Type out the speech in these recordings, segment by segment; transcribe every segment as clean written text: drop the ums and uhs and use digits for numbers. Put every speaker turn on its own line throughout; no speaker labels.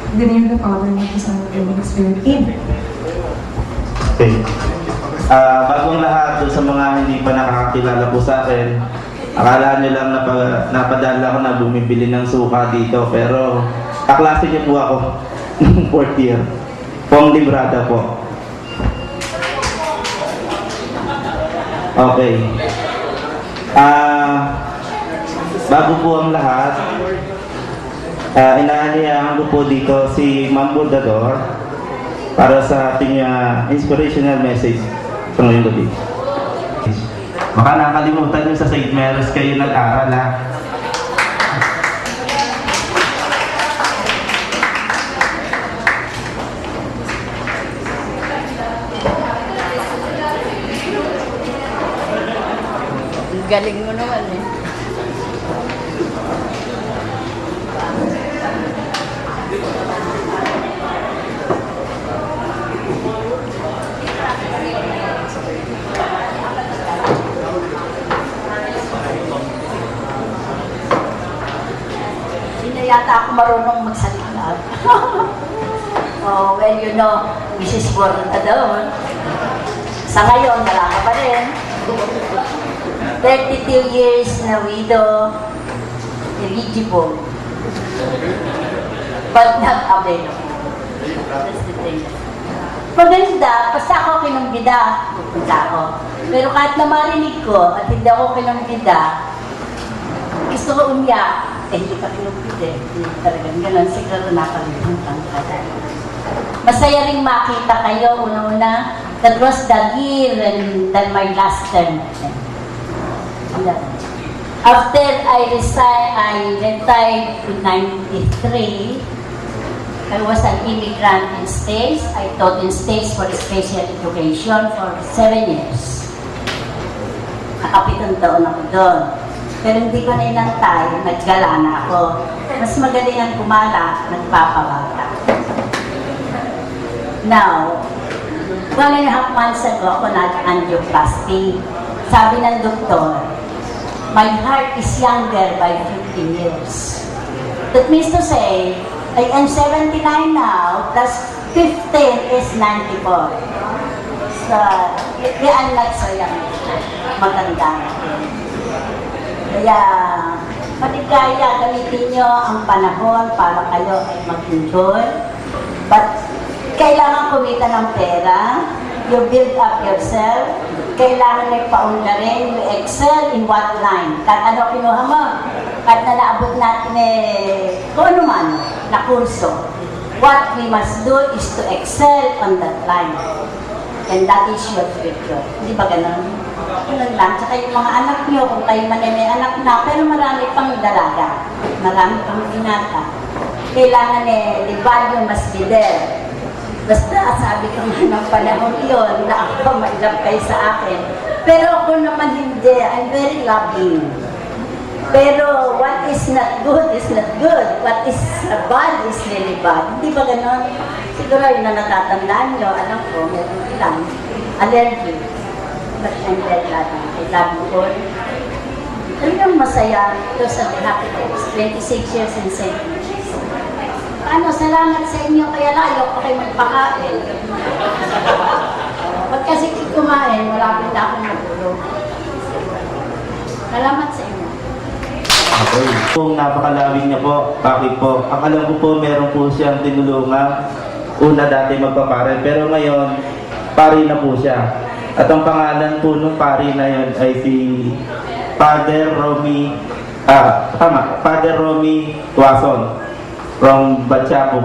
In the name of the Father, and of the Son, and of the Holy Spirit. Amen.
Okay. Bagong lahat, sa mga hindi pa nakakakilala po sa akin, akala nyo lang napadala ko na bumibili ng suka dito, pero kaklase niyo po ako ng 4th year. Pong librada po. Okay. Bago po ang lahat, inaaniyahan ko po dito si Ma'am Bordador para sa ating inspirational message sa ngayong gabi. Baka nakalimutan nyo sa St. Mary's kayo nag-aral ha.
Galing mo naman eh. Hindi na yata ako marunong magsalita. Oh, well, you know, Mrs. Bordador, sa ngayon, wala ka pa rin. 32 years na widow, eligible, but not available. That's the thing. Maganda, basta ako kinumbida, pupunta ako. Pero kahit na marinig ko at hindi ako kinumbida, gusto ko umiyak, hindi ka kinumbida. Hindi talagang ganun, siguro nakalimutan ka. Masaya ring makita kayo, una-una. That was the year and then my last term. After I retired in 93, I was an immigrant in States. I taught in States for special education for 7 years. Nakapitong taon ako doon. Pero hindi ko na inantay, naggala na ako. Mas magaling ang kumala, nagpapabata. Now, 1.5 months ago, ako nag-angioplasty. Sabi ng doktor, my heart is younger by 15 years. That means to say, I am 79 now, plus 15 is 94. So, I'm not so young. Maganda natin. Kaya, patigaya, gamitin nyo ang panahon para kayo ay mag-enjoy. But, kailangan kumita ng pera, you build up yourself, kailangan nagpaunlarin, you excel in what line. Kahit ano kinuha mo, kahit na naabot natin kung ano man, na kurso. What we must do is to excel on that line. And that is your future. Hindi ba ganun? Ganun lang. Tsaka yung mga anak nyo, kung kayo man ay may anak na, pero marami pang dalaga. Marami pang inata. Kailangan the value must be there. Basta sabi ko nga ng panahon yun na ako mailap kayo sa akin. Pero ako naman hindi. I'm very loving. Pero what is not good is not good. What is bad is really bad. Hindi ba ganon? Siguro yun na natatandaan nyo. Alam ko, meron ilang allergy. But I'm very loving. I love you all. Talagang masaya. Ito sa happy days. 26 years in St. Lucia. Ano, salamat sa inyo, kaya layo pa kayo magpakain. Pag kasi kumain, malapit na akong matulog. Salamat sa inyo.
Okay. Kung napakalawin niya po, bakit po? Ang alam ko po, meron po siyang tinulungan. Una dati magpapare, pero ngayon, pari na po siya. At ang pangalan po ng pari na yun ay si Father Romy, Father Romy Tuason. From Batya po,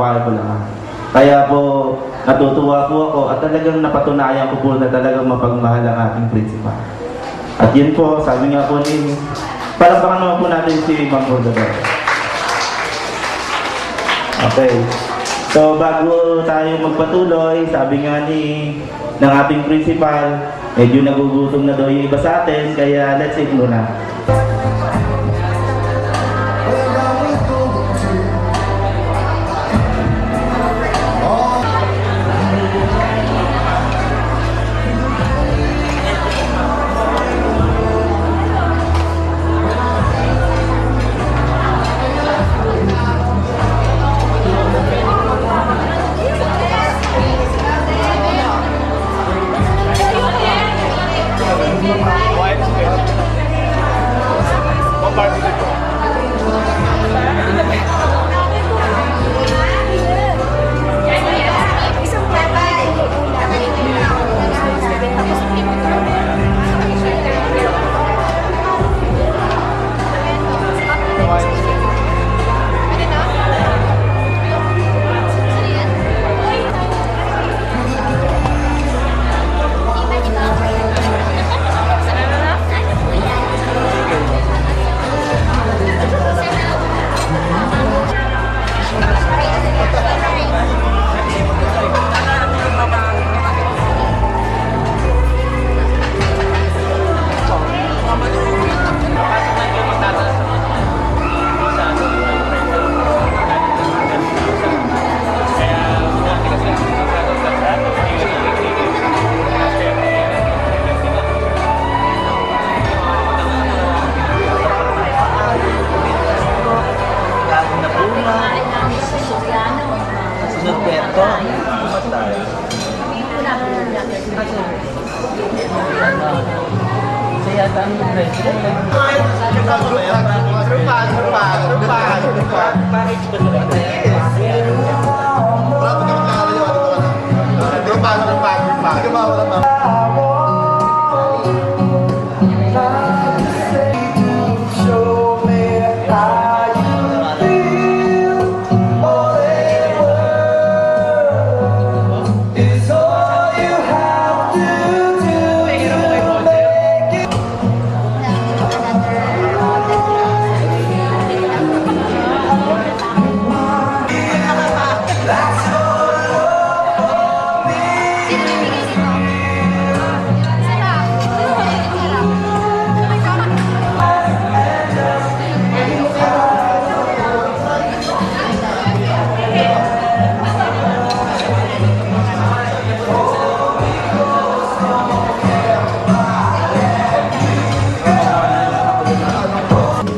kaya po natutuwa po ako at talagang napatunayan ko po na talagang mapagmahal ang ating principal. At yun po, sabi nga po ni, palakpakan naman po natin si Ma'am Bordador. Okay. So bago tayo magpatuloy, sabi nga ng ating principal, medyo nagugutom na daw yung iba sa atin, kaya let's eat muna.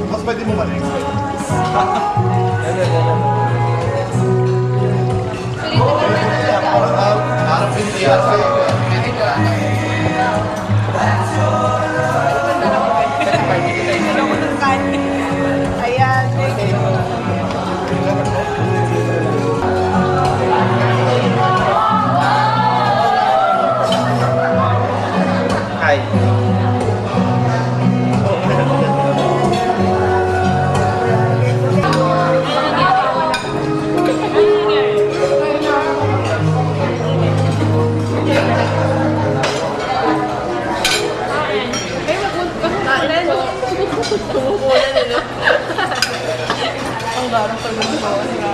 Mas pwede mo balik. Parang pintiyan sa'yo.
Hi.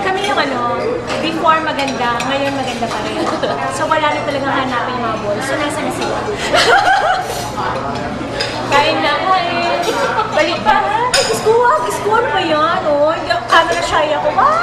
Kami yung before maganda, ngayon maganda pa rin. So wala na talagang hanapin yung mga balls. So nasa na sila? Kain na, kain. Balik pa ha? Ay, Diyos ko, ano ba yan? Oh, camera shy ako. Ah!